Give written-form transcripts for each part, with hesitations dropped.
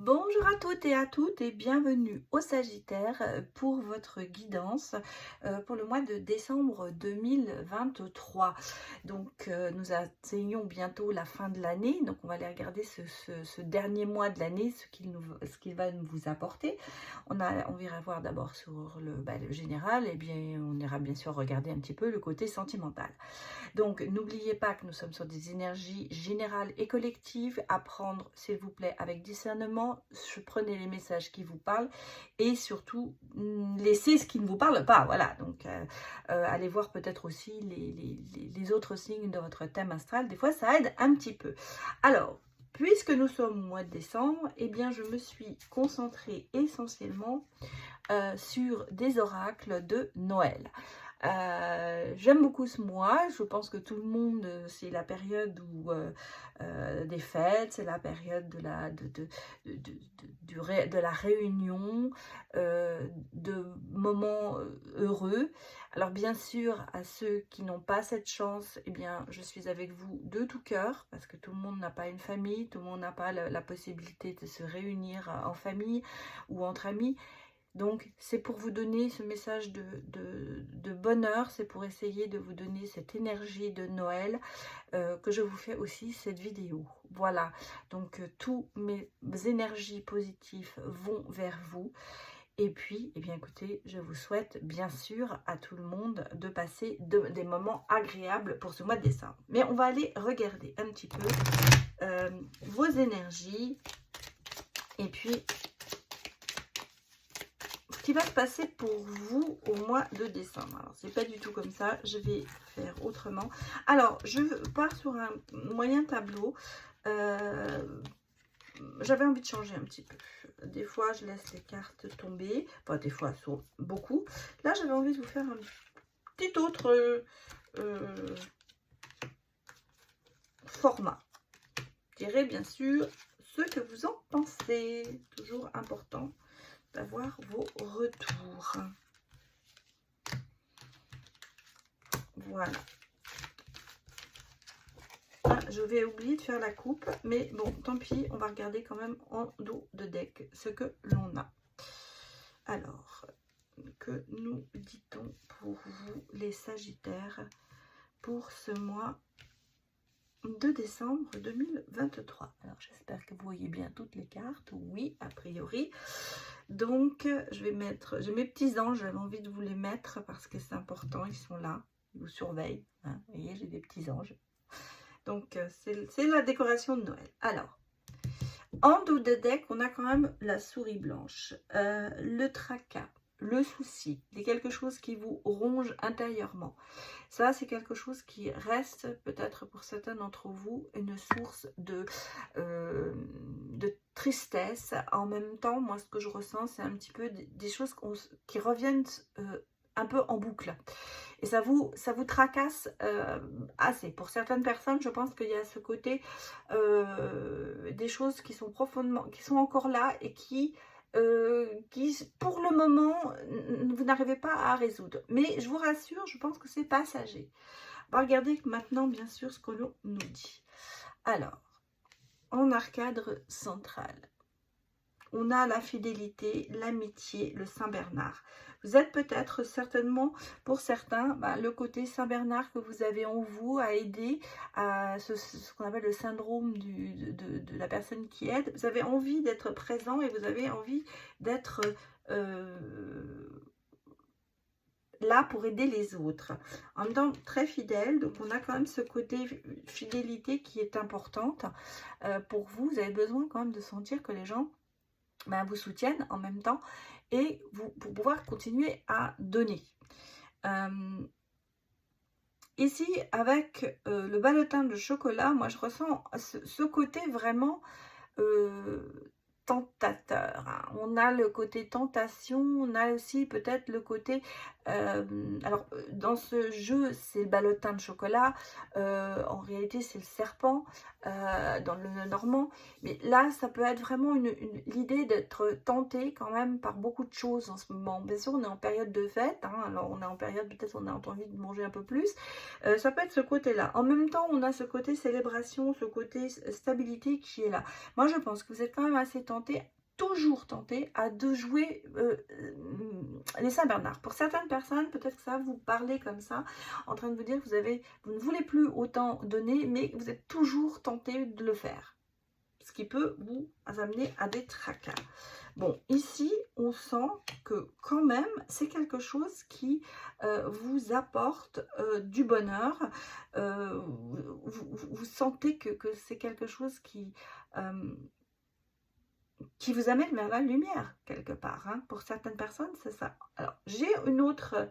Bonjour à toutes et bienvenue au Sagittaire pour votre guidance pour le mois de décembre 2023. Donc nous atteignons bientôt la fin de l'année, donc on va aller regarder ce dernier mois de l'année, ce qu'il va vous apporter. On ira voir d'abord sur le général et bien on ira bien sûr regarder un petit peu le côté sentimental. Donc, n'oubliez pas que nous sommes sur des énergies générales et collectives. À prendre, s'il vous plaît, avec discernement. Prenez les messages qui vous parlent et surtout, laissez ce qui ne vous parle pas. Voilà, donc allez voir peut-être aussi les autres signes de votre thème astral. Des fois, ça aide un petit peu. Alors, puisque nous sommes au mois de décembre, eh bien, je me suis concentrée essentiellement sur des oracles de Noël. J'aime beaucoup ce mois, je pense que tout le monde, c'est la période où des fêtes, c'est la période de la réunion, de moments heureux. Alors bien sûr, à ceux qui n'ont pas cette chance, eh bien, je suis avec vous de tout cœur, parce que tout le monde n'a pas une famille, tout le monde n'a pas la possibilité de se réunir en famille ou entre amis. Donc, c'est pour vous donner ce message de bonheur, c'est pour essayer de vous donner cette énergie de Noël que je vous fais aussi cette vidéo. Voilà, donc tous mes énergies positives vont vers vous. Et puis, eh bien écoutez, je vous souhaite bien sûr à tout le monde de passer des moments agréables pour ce mois de décembre. Mais on va aller regarder un petit peu vos énergies et puis qui va se passer pour vous au mois de décembre. Alors, c'est pas du tout comme ça, je vais faire autrement. Alors, je pars sur un moyen tableau. J'avais envie de changer un petit peu. Des fois, je laisse les cartes tomber. Enfin, des fois, sont beaucoup. Là, j'avais envie de vous faire un petit autre format. Je dirais bien sûr ce que vous en pensez. Toujours important d'avoir vos retours. Voilà. Ah, je vais oublier de faire la coupe, mais bon, tant pis, on va regarder quand même en dos de deck ce que l'on a. Alors, que nous dit-on pour vous, les Sagittaires, pour ce mois de décembre 2023? Alors, j'espère que vous voyez bien toutes les cartes. Oui, a priori. Donc, je vais mettre... J'ai mes petits anges, j'avais envie de vous les mettre parce que c'est important, ils sont là, ils vous surveillent. Hein. Vous voyez, j'ai des petits anges. Donc, c'est la décoration de Noël. Alors, en dos de deck, on a quand même la souris blanche, le tracas, le souci, c'est quelque chose qui vous ronge intérieurement. Ça, c'est quelque chose qui reste peut-être pour certains d'entre vous une source de tristesse. En même temps, moi, ce que je ressens, c'est un petit peu des choses qui reviennent un peu en boucle. Et ça vous tracasse assez. Pour certaines personnes, je pense qu'il y a ce côté des choses qui sont profondément, qui sont encore là et qui pour le moment, vous n'arrivez pas à résoudre. Mais je vous rassure, je pense que c'est passager. On va regarder maintenant, bien sûr, ce que l'on nous dit. Alors, en arcade central, on a la fidélité, l'amitié, le Saint-Bernard. Vous êtes peut-être certainement, pour certains, le côté Saint-Bernard que vous avez en vous à aider à ce qu'on appelle le syndrome de la personne qui aide. Vous avez envie d'être présent et vous avez envie d'être là pour aider les autres. En même temps, très fidèle. Donc, on a quand même ce côté fidélité qui est importante pour vous. Vous avez besoin quand même de sentir que les gens vous soutiennent en même temps et pour pouvoir continuer à donner. Ici, avec le ballotin de chocolat, moi je ressens ce côté vraiment tentateur. Hein. On a le côté tentation, on a aussi peut-être le côté... alors, dans ce jeu, c'est le ballotin de chocolat. En réalité, c'est le serpent dans le normand. Mais là, ça peut être vraiment l'idée d'être tenté quand même par beaucoup de choses en ce moment. Bien sûr, on est en période de fête. Hein, alors, on est en période, peut-être on a envie de manger un peu plus. Ça peut être ce côté-là. En même temps, on a ce côté célébration, ce côté stabilité qui est là. Moi, je pense que vous êtes quand même assez tenté, toujours tenté, de jouer les Saint-Bernard. Pour certaines personnes, peut-être que ça va vous parler comme ça, en train de vous dire que vous ne voulez plus autant donner, mais que vous êtes toujours tenté de le faire. Ce qui peut vous amener à des tracas. Bon, ici, on sent que quand même, c'est quelque chose qui vous apporte du bonheur. Vous sentez que c'est quelque chose qui vous amène vers la lumière, quelque part. Hein. Pour certaines personnes, c'est ça. Alors, j'ai une autre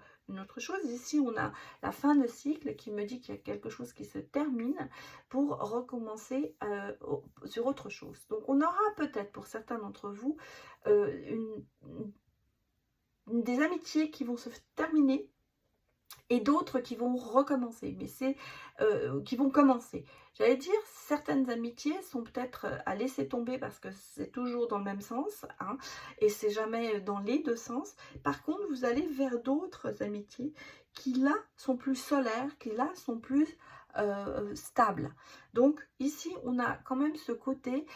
chose. Ici, on a la fin de cycle qui me dit qu'il y a quelque chose qui se termine pour recommencer sur autre chose. Donc, on aura peut-être, pour certains d'entre vous, des amitiés qui vont se terminer et d'autres qui vont recommencer, mais c'est qui vont commencer. J'allais dire, certaines amitiés sont peut-être à laisser tomber parce que c'est toujours dans le même sens, hein, et c'est jamais dans les deux sens. Par contre, vous allez vers d'autres amitiés qui là sont plus solaires, qui là sont plus stables. Donc ici, on a quand même ce côté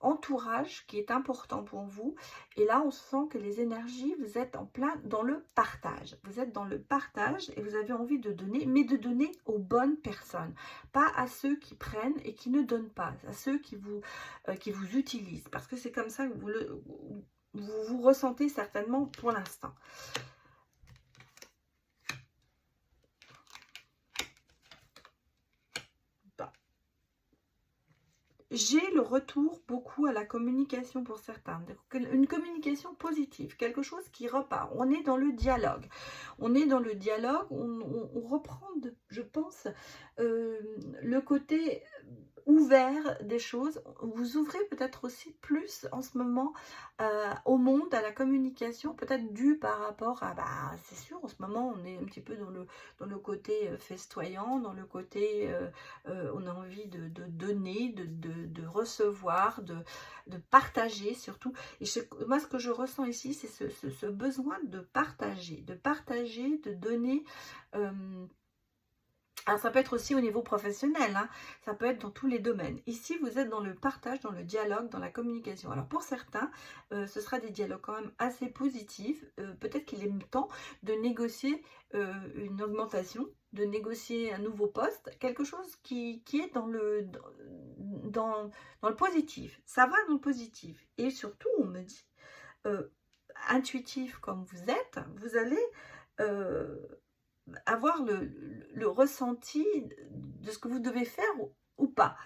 entourage qui est important pour vous. Et là, on sent que les énergies, vous êtes en plein dans le partage. Vous êtes dans le partage et vous avez envie de donner, mais de donner aux bonnes personnes. Pas à ceux qui prennent et qui ne donnent pas, à ceux qui vous utilisent. Parce que c'est comme ça que vous ressentez certainement pour l'instant. J'ai le retour beaucoup à la communication pour certains, une communication positive, quelque chose qui repart. On est dans le dialogue. On est dans le dialogue, on reprend, je pense, le côté ouvert des choses. Vous ouvrez peut-être aussi plus en ce moment au monde, à la communication, peut-être dû par rapport à, c'est sûr, en ce moment, on est un petit peu dans le côté festoyant, dans le côté, on a envie de donner, de recevoir, de partager surtout. Et moi, ce que je ressens ici, c'est ce besoin de partager, de donner. Alors ça peut être aussi au niveau professionnel, hein, ça peut être dans tous les domaines. Ici, vous êtes dans le partage, dans le dialogue, dans la communication. Alors pour certains, ce sera des dialogues quand même assez positifs. Peut-être qu'il est temps de négocier une augmentation, de négocier un nouveau poste, quelque chose qui est dans le positif. Ça va dans le positif. Et surtout, on me dit, intuitif comme vous êtes, vous allez avoir le ressenti de ce que vous devez faire ou pas.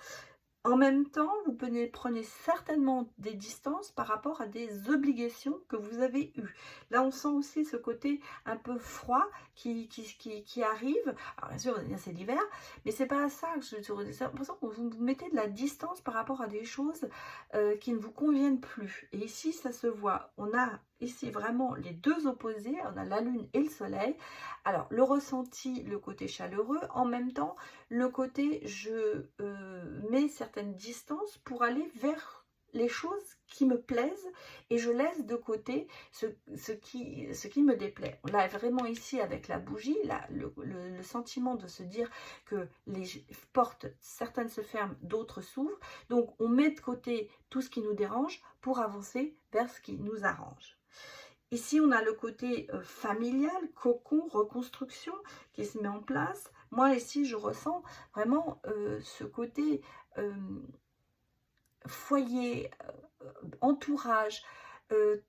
En même temps, vous prenez certainement des distances par rapport à des obligations que vous avez eues. Là, on sent aussi ce côté un peu froid qui arrive. Alors, bien sûr, c'est l'hiver, mais c'est pas ça que j'ai l'impression que vous mettez de la distance par rapport à des choses qui ne vous conviennent plus. Et ici, ça se voit. On a ici vraiment les deux opposés. On a la lune et le soleil. Alors, le ressenti, le côté chaleureux, en même temps, le côté je mets certaines distances pour aller vers les choses qui me plaisent et je laisse de côté ce qui me déplaît. Là, vraiment ici, avec la bougie, là, le sentiment de se dire que les portes, certaines se ferment, d'autres s'ouvrent. Donc, on met de côté tout ce qui nous dérange pour avancer vers ce qui nous arrange. Ici, on a le côté familial, cocon, reconstruction qui se met en place. Moi, ici, je ressens vraiment ce côté foyer, entourage,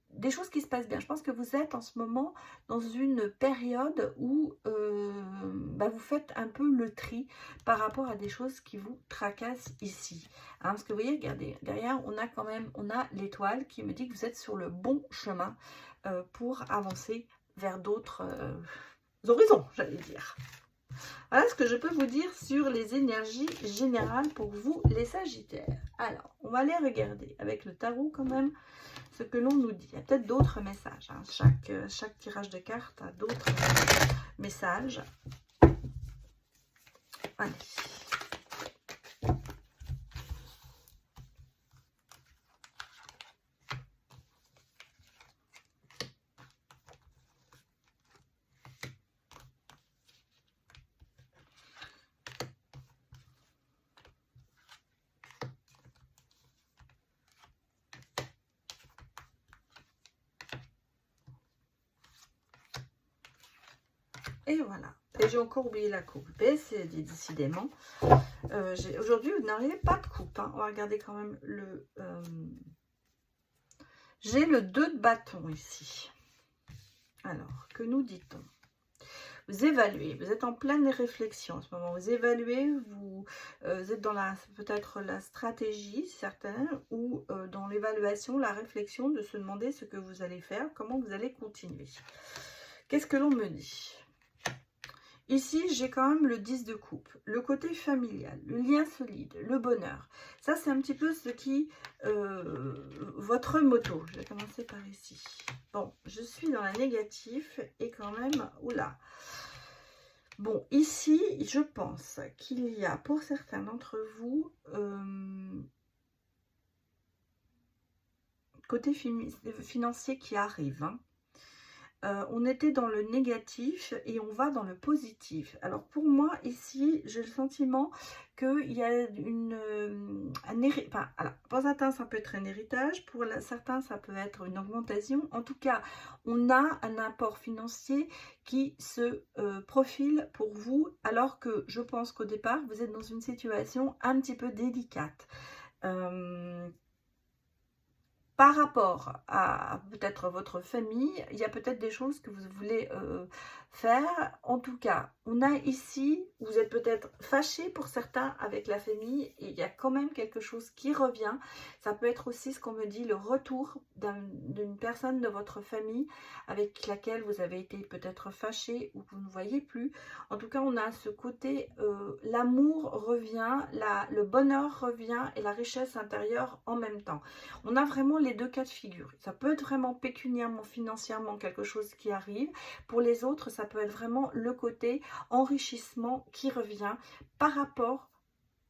des choses qui se passent bien. Je pense que vous êtes en ce moment dans une période où vous faites un peu le tri par rapport à des choses qui vous tracassent ici. Hein, parce que vous voyez, regardez, derrière, on a l'étoile qui me dit que vous êtes sur le bon chemin pour avancer vers d'autres horizons, j'allais dire. Voilà ce que je peux vous dire sur les énergies générales pour vous, les Sagittaires. Alors, on va aller regarder avec le tarot quand même ce que l'on nous dit. Il y a peut-être d'autres messages. Hein. Chaque tirage de cartes a d'autres messages. Allez. Et voilà. Et j'ai encore oublié la coupe. C'est décidément. Aujourd'hui, vous n'arrivez pas de coupe. Hein. On va regarder quand même le... J'ai le 2 de bâton ici. Alors, que nous dit-on? Vous évaluez, vous êtes en pleine réflexion en ce moment. Vous évaluez, vous êtes dans peut-être la stratégie, certains, ou dans l'évaluation, la réflexion de se demander ce que vous allez faire, comment vous allez continuer. Qu'est-ce que l'on me dit? Ici, j'ai quand même le 10 de coupe, le côté familial, le lien solide, le bonheur. Ça, c'est un petit peu ce qui... votre moto. Je vais commencer par ici. Bon, je suis dans la négative et quand même... Oula. Bon, ici, je pense qu'il y a pour certains d'entre vous... côté financier qui arrive, hein. On était dans le négatif et on va dans le positif. Alors pour moi ici, j'ai le sentiment qu'il y a pour certains ça peut être un héritage, pour certains ça peut être une augmentation. En tout cas, on a un apport financier qui se profile pour vous, alors que je pense qu'au départ, vous êtes dans une situation un petit peu délicate. Par rapport à peut-être votre famille, il y a peut-être des choses que vous voulez faire. En tout cas, on a ici, vous êtes peut-être fâché pour certains avec la famille, et il y a quand même quelque chose qui revient. Ça peut être aussi ce qu'on me dit, le retour d'une personne de votre famille avec laquelle vous avez été peut-être fâché ou que vous ne voyez plus. En tout cas, on a ce côté, l'amour revient, le bonheur revient et la richesse intérieure en même temps. On a vraiment les deux cas de figure. Ça peut être vraiment pécuniairement, financièrement quelque chose qui arrive. Pour les autres, ça peut être vraiment le côté enrichissement qui revient par rapport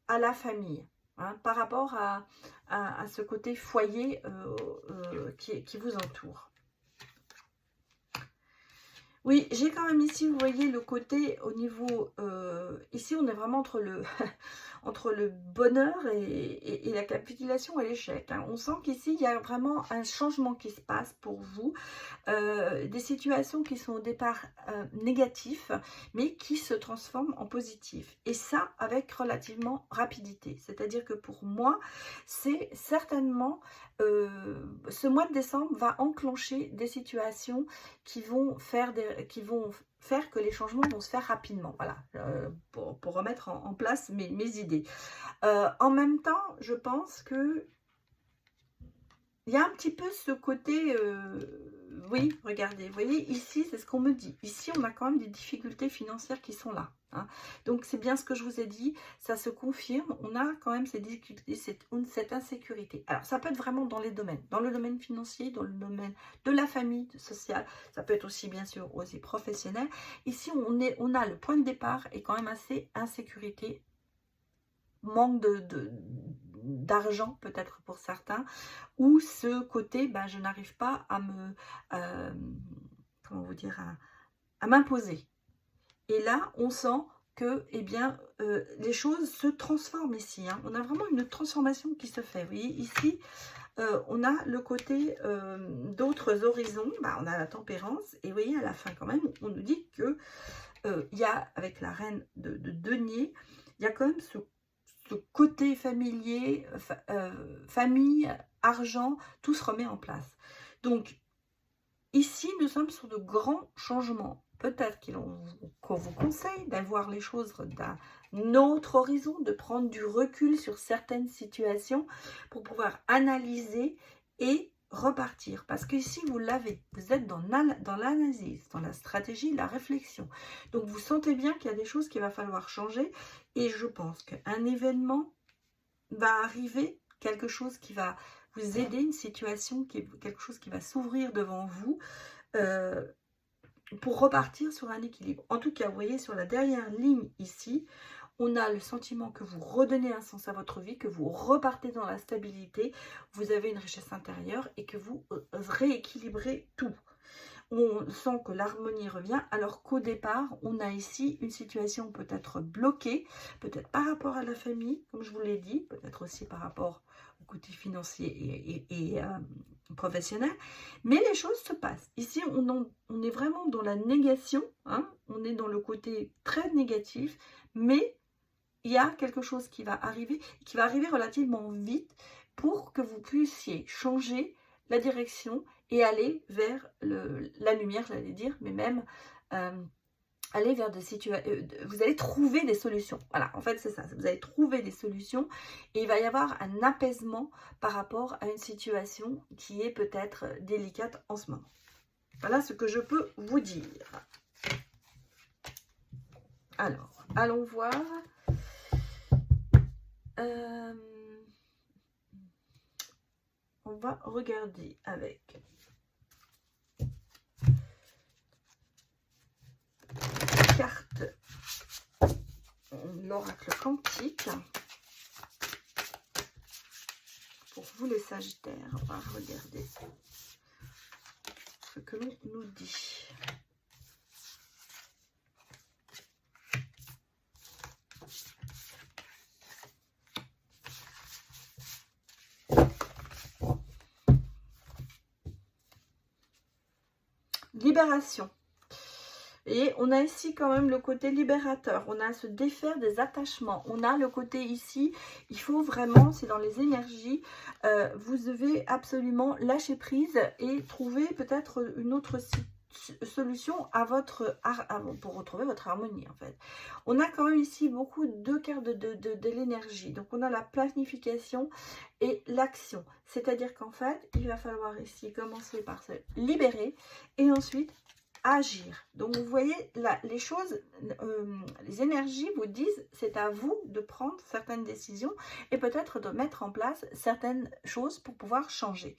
à la famille, hein, par rapport à ce côté foyer qui vous entoure. Oui, j'ai quand même ici, vous voyez, le côté au niveau... ici, on est vraiment entre le, entre le bonheur et la capitulation et l'échec. Hein. On sent qu'ici, il y a vraiment un changement qui se passe pour vous. Des situations qui sont au départ négatives, mais qui se transforment en positives. Et ça, avec relativement rapidité. C'est-à-dire que pour moi, c'est certainement... ce mois de décembre va enclencher des situations qui vont faire que les changements vont se faire rapidement. Voilà, pour remettre en place mes idées. En même temps, je pense que il y a un petit peu ce côté, oui, regardez, vous voyez, ici, c'est ce qu'on me dit. Ici, on a quand même des difficultés financières qui sont là. Hein. Donc, c'est bien ce que je vous ai dit, ça se confirme. On a quand même ces difficultés, cette insécurité. Alors, ça peut être vraiment dans les domaines. Dans le domaine financier, dans le domaine de la famille, sociale. Ça peut être aussi, bien sûr, aussi professionnel. Ici, on a le point de départ est quand même assez insécurité. Manque d'argent peut-être pour certains, ou ce côté, ben, je n'arrive pas à me, comment vous dire, à m'imposer. Et là, on sent que, eh bien, les choses se transforment ici. Hein. On a vraiment une transformation qui se fait. Vous voyez, ici, on a le côté d'autres horizons. Ben, on a la tempérance. Et vous voyez, à la fin, quand même, on nous dit que il y a, avec la reine de denier, il y a quand même ce côté familier, famille, argent, tout se remet en place. Donc, ici, nous sommes sur de grands changements. Peut-être qu'on vous conseille d'avoir les choses d'un autre horizon, de prendre du recul sur certaines situations pour pouvoir analyser et repartir. Parce que ici, vous l'avez, vous êtes dans l'analyse, dans la stratégie, la réflexion. Donc, vous sentez bien qu'il y a des choses qu'il va falloir changer. Et je pense qu'un événement va arriver, quelque chose qui va vous aider, une situation, quelque chose qui va s'ouvrir devant vous pour repartir sur un équilibre. En tout cas, vous voyez, sur la dernière ligne ici, on a le sentiment que vous redonnez un sens à votre vie, que vous repartez dans la stabilité, vous avez une richesse intérieure et que vous rééquilibrez tout. On sent que l'harmonie revient, alors qu'au départ, on a ici une situation peut-être bloquée, peut-être par rapport à la famille, comme je vous l'ai dit, peut-être aussi par rapport au côté financier professionnel, mais les choses se passent. Ici, on est vraiment dans la négation, hein, on est dans le côté très négatif, mais il y a quelque chose qui va arriver relativement vite pour que vous puissiez changer la direction et aller vers la lumière, j'allais dire, mais même aller vers des situations, vous allez trouver des solutions. Voilà, en fait, c'est ça. Vous allez trouver des solutions et il va y avoir un apaisement par rapport à une situation qui est peut-être délicate en ce moment. Voilà ce que je peux vous dire. Alors, allons voir. On va regarder avec carte l'oracle quantique pour vous les Sagittaires. On va regarder ce que l'on nous dit. Libération. Et on a ici quand même le côté libérateur, on a se défaire des attachements, on a le côté ici, il faut vraiment, c'est dans les énergies, vous devez absolument lâcher prise et trouver peut-être une autre solution à pour retrouver votre harmonie en fait. On a quand même ici beaucoup de cartes de l'énergie, donc on a la planification et l'action, c'est-à-dire qu'en fait, il va falloir ici commencer par se libérer et ensuite agir. Donc vous voyez là, les choses, les énergies vous disent c'est à vous de prendre certaines décisions et peut-être de mettre en place certaines choses pour pouvoir changer.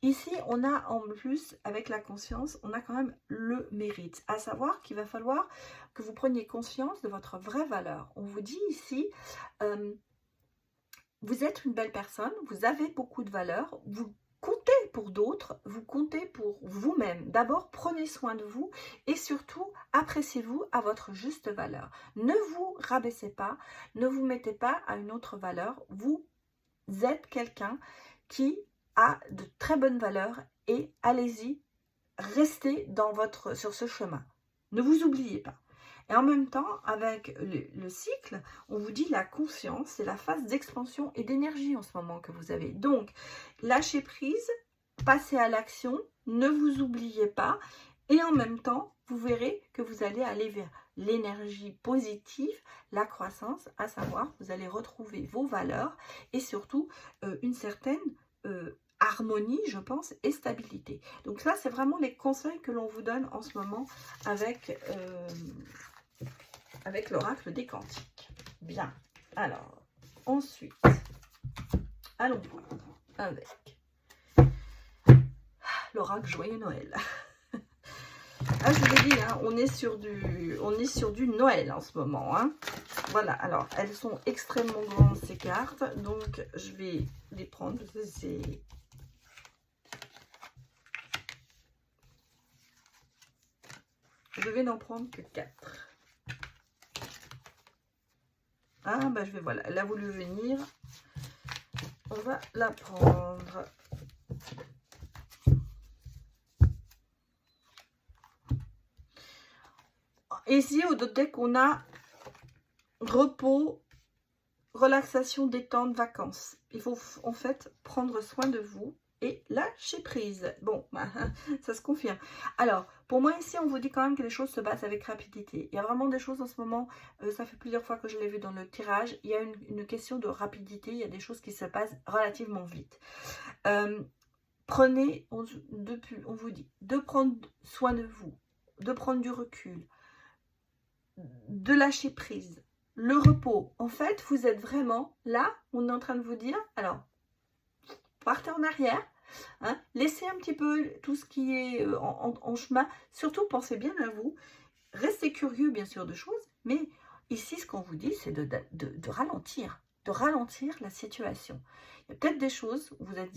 Ici on a en plus avec la conscience, on a quand même le mérite, à savoir qu'il va falloir que vous preniez conscience de votre vraie valeur. On vous dit ici vous êtes une belle personne, vous avez beaucoup de valeur, vous comptez pour d'autres, vous comptez pour vous-même. D'abord, prenez soin de vous et surtout, appréciez-vous à votre juste valeur. Ne vous rabaissez pas, ne vous mettez pas à une autre valeur. Vous êtes quelqu'un qui a de très bonnes valeurs et allez-y, restez sur ce chemin. Ne vous oubliez pas. Et en même temps, avec le cycle, on vous dit la conscience, c'est la phase d'expansion et d'énergie en ce moment que vous avez. Donc, lâchez prise, passez à l'action, ne vous oubliez pas. Et en même temps, vous verrez que vous allez aller vers l'énergie positive, la croissance, à savoir, vous allez retrouver vos valeurs et surtout une certaine harmonie, je pense, et stabilité. Donc ça, c'est vraiment les conseils que l'on vous donne en ce moment avec l'oracle des quantiques. Bien. Alors, ensuite, allons voir avec l'oracle Joyeux Noël. Ah, je vous l'ai dit, hein, on est sur du Noël en ce moment. Hein. Voilà, alors, elles sont extrêmement grandes, ces cartes. Donc, je vais les prendre parce que c'est... Je vais n'en prendre que 4. Ah, bah, voilà, elle a voulu venir. On va la prendre. Ici, au deck, on a repos, relaxation, détente, vacances. Il faut en fait prendre soin de vous et lâcher prise. Bon, ça se confirme. Alors, pour moi ici, on vous dit quand même que les choses se passent avec rapidité. Il y a vraiment des choses en ce moment, ça fait plusieurs fois que je l'ai vu dans le tirage, il y a une question de rapidité, il y a des choses qui se passent relativement vite. Prenez, on vous dit, de prendre soin de vous, de prendre du recul, de lâcher prise, le repos. En fait, vous êtes vraiment là, on est en train de vous dire, alors, partez en arrière, hein, laissez un petit peu tout ce qui est en chemin, surtout pensez bien à vous, restez curieux bien sûr de choses, mais ici ce qu'on vous dit c'est de ralentir la situation. Il y a peut-être des choses,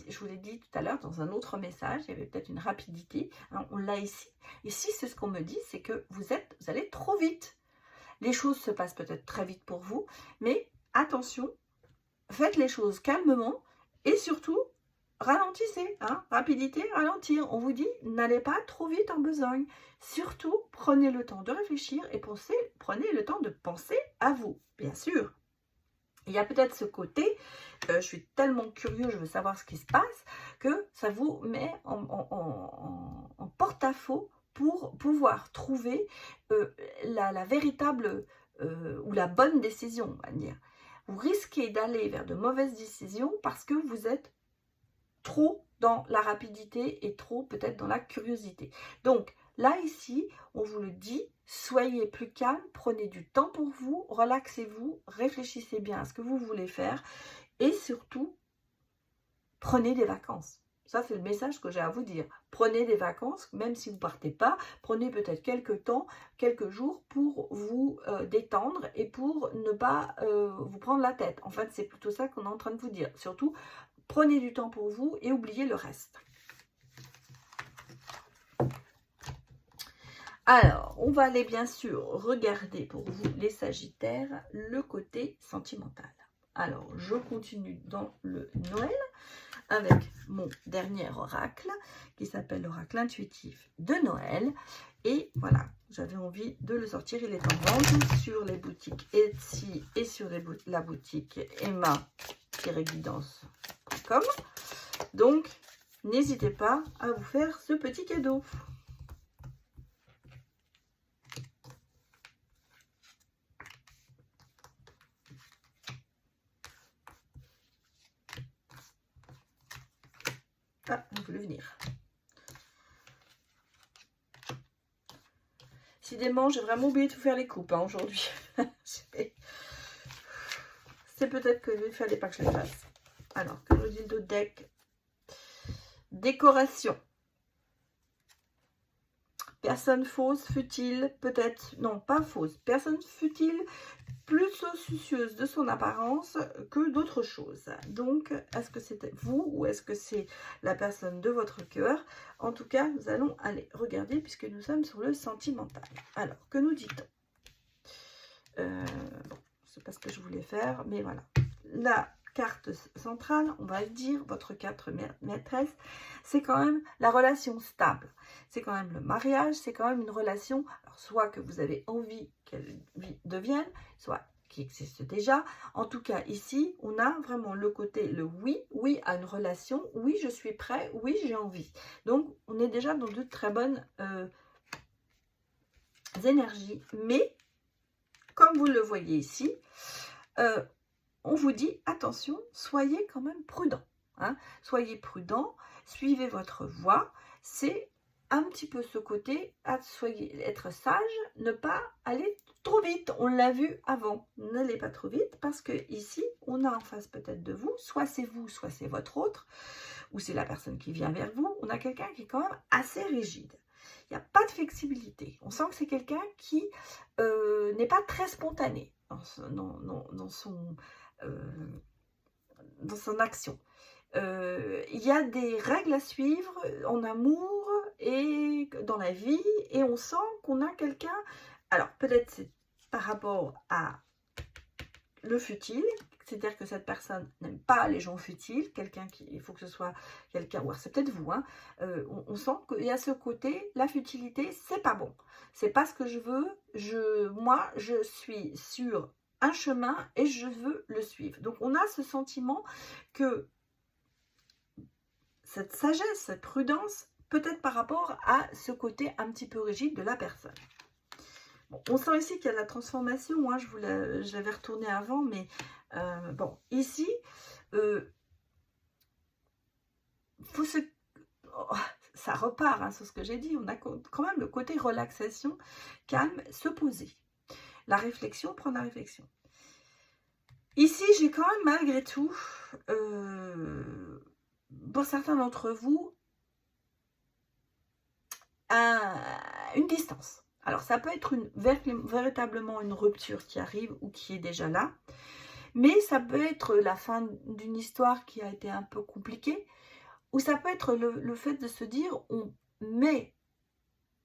je vous l'ai dit tout à l'heure dans un autre message, il y avait peut-être une rapidité, hein, on l'a ici. Ici c'est ce qu'on me dit, c'est que vous allez trop vite. Les choses se passent peut-être très vite pour vous, mais attention, faites les choses calmement et surtout, ralentissez, hein, rapidité, ralentir. On vous dit, n'allez pas trop vite en besogne. Surtout, prenez le temps de réfléchir et prenez le temps de penser à vous, bien sûr. Il y a peut-être ce côté, je suis tellement curieux, je veux savoir ce qui se passe, que ça vous met en porte-à-faux pour pouvoir trouver la véritable ou la bonne décision, on va dire. Vous risquez d'aller vers de mauvaises décisions parce que vous êtes trop dans la rapidité et trop peut-être dans la curiosité. Donc là, ici, on vous le dit, soyez plus calme, prenez du temps pour vous, relaxez-vous, réfléchissez bien à ce que vous voulez faire et surtout, prenez des vacances. Ça, c'est le message que j'ai à vous dire. Prenez des vacances, même si vous ne partez pas, prenez peut-être quelques temps, quelques jours pour vous détendre et pour ne pas vous prendre la tête. En fait, c'est plutôt ça qu'on est en train de vous dire. Surtout, prenez du temps pour vous et oubliez le reste. Alors, on va aller bien sûr regarder pour vous les Sagittaires le côté sentimental. Alors, je continue dans le Noël avec mon dernier oracle qui s'appelle l'oracle intuitif de Noël. Et voilà, j'avais envie de le sortir. Il est en vente sur les boutiques Etsy et sur la boutique Emma-guidance.com. Donc, n'hésitez pas à vous faire ce petit cadeau. Ah, on voulait venir. Décidément, j'ai vraiment oublié de vous faire les coupes hein, aujourd'hui. C'est peut-être qu'il ne fallait pas que je les fasse. Alors, que nous dit le deck? Décoration. Personne fausse, futile, peut-être, non pas fausse, personne futile, plus soucieuse de son apparence que d'autres choses. Donc, est-ce que c'est vous ou est-ce que c'est la personne de votre cœur? En tout cas, nous allons aller regarder puisque nous sommes sur le sentimental. Alors, que nous dit-on? Bon, c'est pas ce que je voulais faire, mais voilà. La carte centrale, on va dire, votre carte maîtresse, c'est quand même la relation stable. C'est quand même le mariage, c'est quand même une relation, alors soit que vous avez envie qu'elle devienne, soit qui existe déjà. En tout cas, ici, on a vraiment le côté, le oui, oui à une relation, oui, je suis prêt, oui, j'ai envie. Donc, on est déjà dans de très bonnes énergies, mais comme vous le voyez ici, on vous dit, attention, soyez quand même prudent. Hein, soyez prudent, suivez votre voie. C'est un petit peu ce côté, être sage, ne pas aller trop vite. On l'a vu avant, n'allez pas trop vite parce que ici, on a en face peut-être de vous, soit c'est vous, soit c'est votre autre, ou c'est la personne qui vient vers vous. On a quelqu'un qui est quand même assez rigide. Il n'y a pas de flexibilité. On sent que c'est quelqu'un qui n'est pas très spontané dans son action. Il y a des règles à suivre en amour et dans la vie, et on sent qu'on a quelqu'un, alors peut-être c'est par rapport à le futile, c'est-à-dire que cette personne n'aime pas les gens futiles, quelqu'un qui, il faut que ce soit quelqu'un, ou c'est peut-être vous, hein, on sent qu'il y a ce côté, la futilité, c'est pas bon, c'est pas ce que je veux, moi je suis sur un chemin et je veux le suivre. Donc on a ce sentiment que cette sagesse, cette prudence, peut-être par rapport à ce côté un petit peu rigide de la personne. Bon, on sent ici qu'il y a de la transformation, hein, je l'avais retourné avant, mais bon, ici, ça repart hein, sur ce que j'ai dit, on a quand même le côté relaxation, calme, se poser. La réflexion, prendre la réflexion. Ici, j'ai quand même malgré tout, pour certains d'entre vous, une distance. Alors, ça peut être véritablement une rupture qui arrive ou qui est déjà là. Mais ça peut être la fin d'une histoire qui a été un peu compliquée. Ou ça peut être le fait de se dire, on met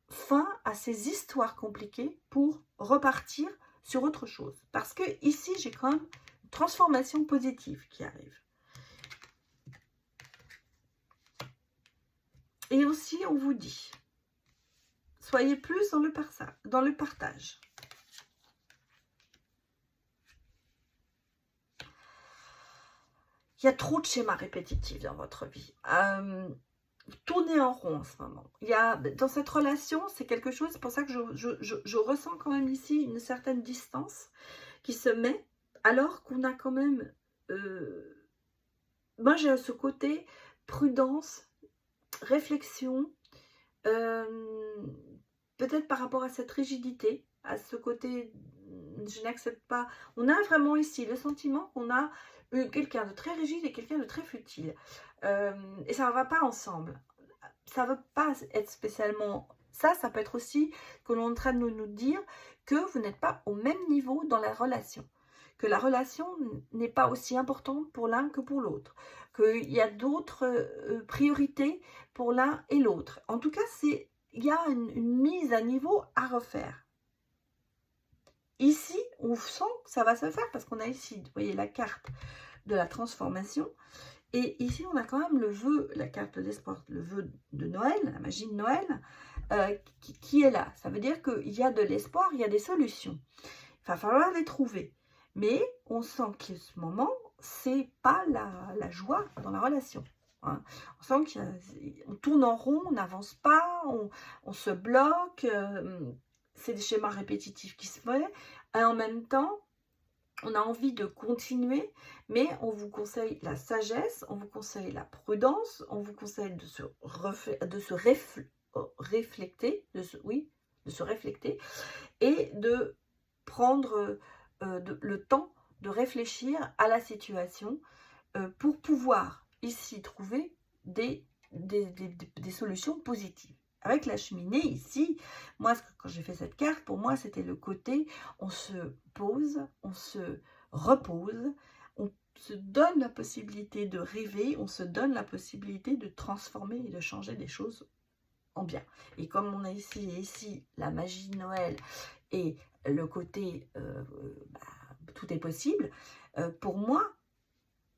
fin à ces histoires compliquées pour repartir sur autre chose. Parce que ici, j'ai quand même une transformation positive qui arrive. Et aussi, on vous dit, soyez plus dans le partage. Il y a trop de schémas répétitifs dans votre vie. Tournez en rond en ce moment. Il y a, dans cette relation, c'est quelque chose, c'est pour ça que je ressens quand même ici une certaine distance qui se met, alors qu'on a quand même... moi, j'ai ce côté prudence, réflexion, peut-être par rapport à cette rigidité, à ce côté, je n'accepte pas. On a vraiment ici le sentiment qu'on a quelqu'un de très rigide et quelqu'un de très futile. Et ça ne va pas ensemble. Ça ne veut pas être spécialement... Ça peut être aussi que l'on est en train de nous dire que vous n'êtes pas au même niveau dans la relation. Que la relation n'est pas aussi importante pour l'un que pour l'autre. Qu'il y a d'autres priorités pour l'un et l'autre. En tout cas, il y a une mise à niveau à refaire. Ici, on sent que ça va se faire parce qu'on a ici, vous voyez, la carte de la transformation. Et ici, on a quand même le vœu, la carte d'espoir, le vœu de Noël, la magie de Noël, qui est là. Ça veut dire qu'il y a de l'espoir, il y a des solutions. Il va falloir les trouver. Mais on sent qu'à ce moment, c'est pas la joie dans la relation. Hein. On sent qu'on tourne en rond, on n'avance pas, on se bloque. C'est des schémas répétitifs qui se font. Et en même temps, on a envie de continuer, mais on vous conseille la sagesse, on vous conseille la prudence, on vous conseille de se réfléchir et de prendre le temps de réfléchir à la situation pour pouvoir ici trouver des solutions positives. Avec la cheminée ici, moi quand j'ai fait cette carte, pour moi c'était le côté on se pose, on se repose, on se donne la possibilité de rêver, on se donne la possibilité de transformer et de changer des choses en bien. Et comme on a ici la magie de Noël et le côté tout est possible, pour moi,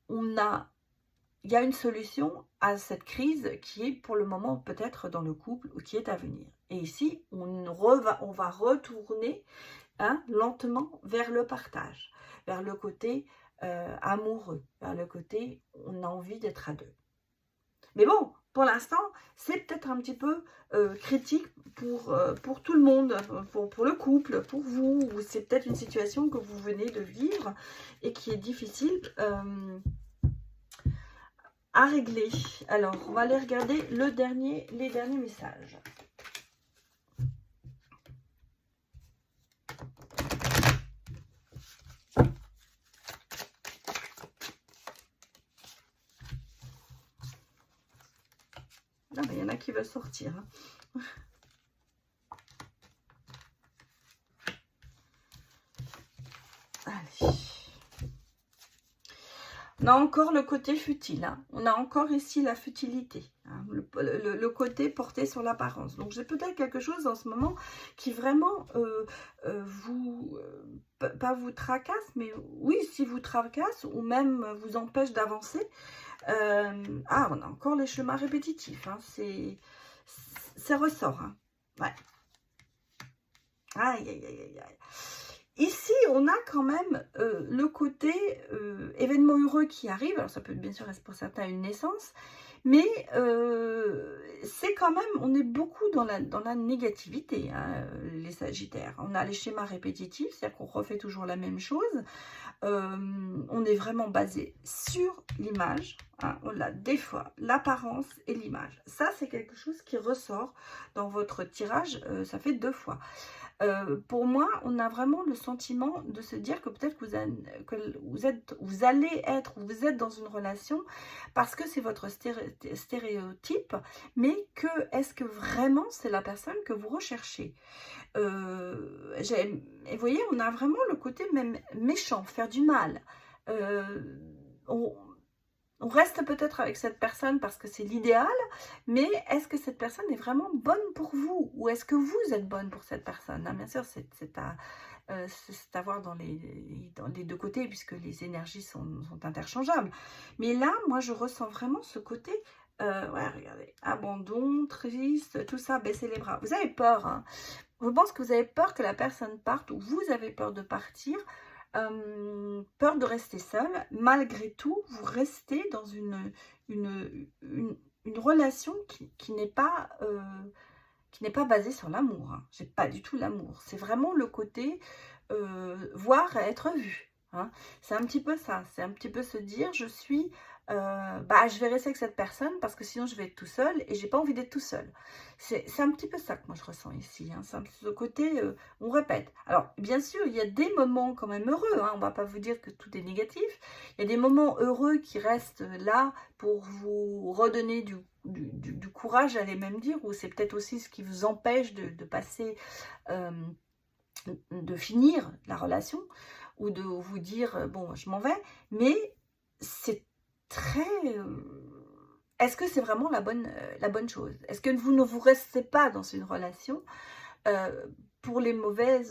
il y a une solution à cette crise qui est pour le moment peut-être dans le couple ou qui est à venir. Et ici, on va retourner lentement vers le partage, vers le côté amoureux, vers le côté on a envie d'être à deux. Mais bon, pour l'instant, c'est peut-être un petit peu critique pour tout le monde, pour le couple, pour vous. C'est peut-être une situation que vous venez de vivre et qui est difficile à régler. Alors, on va aller regarder les derniers messages. Ah, ben, il y en a qui veulent sortir. Hein. Allez. On a encore le côté futile. Hein. On a encore ici la futilité. Hein. Le côté porté sur l'apparence. Donc, j'ai peut-être quelque chose en ce moment qui vraiment pas vous tracasse, mais oui, si vous tracasse ou même vous empêche d'avancer. On a encore les chemins répétitifs. Hein. C'est ressort. Hein. Ouais. Aïe, aïe, aïe, aïe. Ici, on a quand même le côté événement heureux qui arrive. Alors, ça peut bien sûr être pour certains une naissance. Mais c'est quand même, on est beaucoup dans la négativité, hein, les Sagittaires. On a les schémas répétitifs, c'est-à-dire qu'on refait toujours la même chose. On est vraiment basé sur l'image. Hein, on a des fois l'apparence et l'image. Ça, c'est quelque chose qui ressort dans votre tirage. Ça fait 2 fois. Pour moi, on a vraiment le sentiment de se dire que peut-être que vous êtes dans une relation parce que c'est votre stéréotype, mais que est-ce que vraiment c'est la personne que vous recherchez? Et vous voyez, on a vraiment le côté même méchant, faire du mal. On reste peut-être avec cette personne parce que c'est l'idéal, mais est-ce que cette personne est vraiment bonne pour vous? Ou est-ce que vous êtes bonne pour cette personne? Bien sûr, c'est à voir dans les 2 côtés, puisque les énergies sont interchangeables. Mais là, moi, je ressens vraiment ce côté Ouais, regardez, abandon, triste, tout ça, baisser les bras. Vous avez peur, hein. Je pense que vous avez peur que la personne parte ou vous avez peur de partir, peur de rester seul. Malgré tout, vous restez dans une, une, une relation qui n'est pas basée sur l'amour, hein. C'est pas du tout l'amour. C'est vraiment le côté voir, être vu, hein. C'est un petit peu ça. C'est un petit peu se dire, je vais rester avec cette personne parce que sinon je vais être tout seul et j'ai pas envie d'être tout seul. C'est un petit peu ça que moi je ressens ici, hein. C'est un petit peu ce côté, on répète. Alors, bien sûr, il y a des moments quand même heureux, hein. On va pas vous dire que tout est négatif. Il y a des moments heureux qui restent là pour vous redonner du courage, j'allais même dire, ou c'est peut-être aussi ce qui vous empêche de passer, de finir la relation, ou de vous dire, bon, je m'en vais, mais c'est très... est-ce que c'est vraiment la bonne chose? Est-ce que vous ne vous restez pas dans une relation pour les mauvais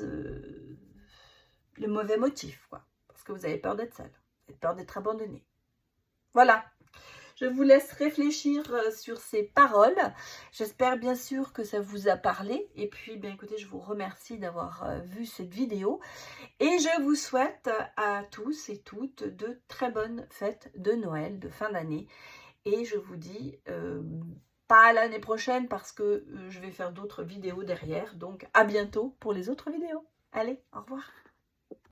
motifs, quoi? Parce que vous avez peur d'être seul, vous avez peur d'être abandonné. Voilà. Je vous laisse réfléchir sur ces paroles. J'espère bien sûr que ça vous a parlé. Et puis, bien écoutez, je vous remercie d'avoir vu cette vidéo. Et je vous souhaite à tous et toutes de très bonnes fêtes de Noël, de fin d'année. Et je vous dis pas à l'année prochaine parce que je vais faire d'autres vidéos derrière. Donc, à bientôt pour les autres vidéos. Allez, au revoir.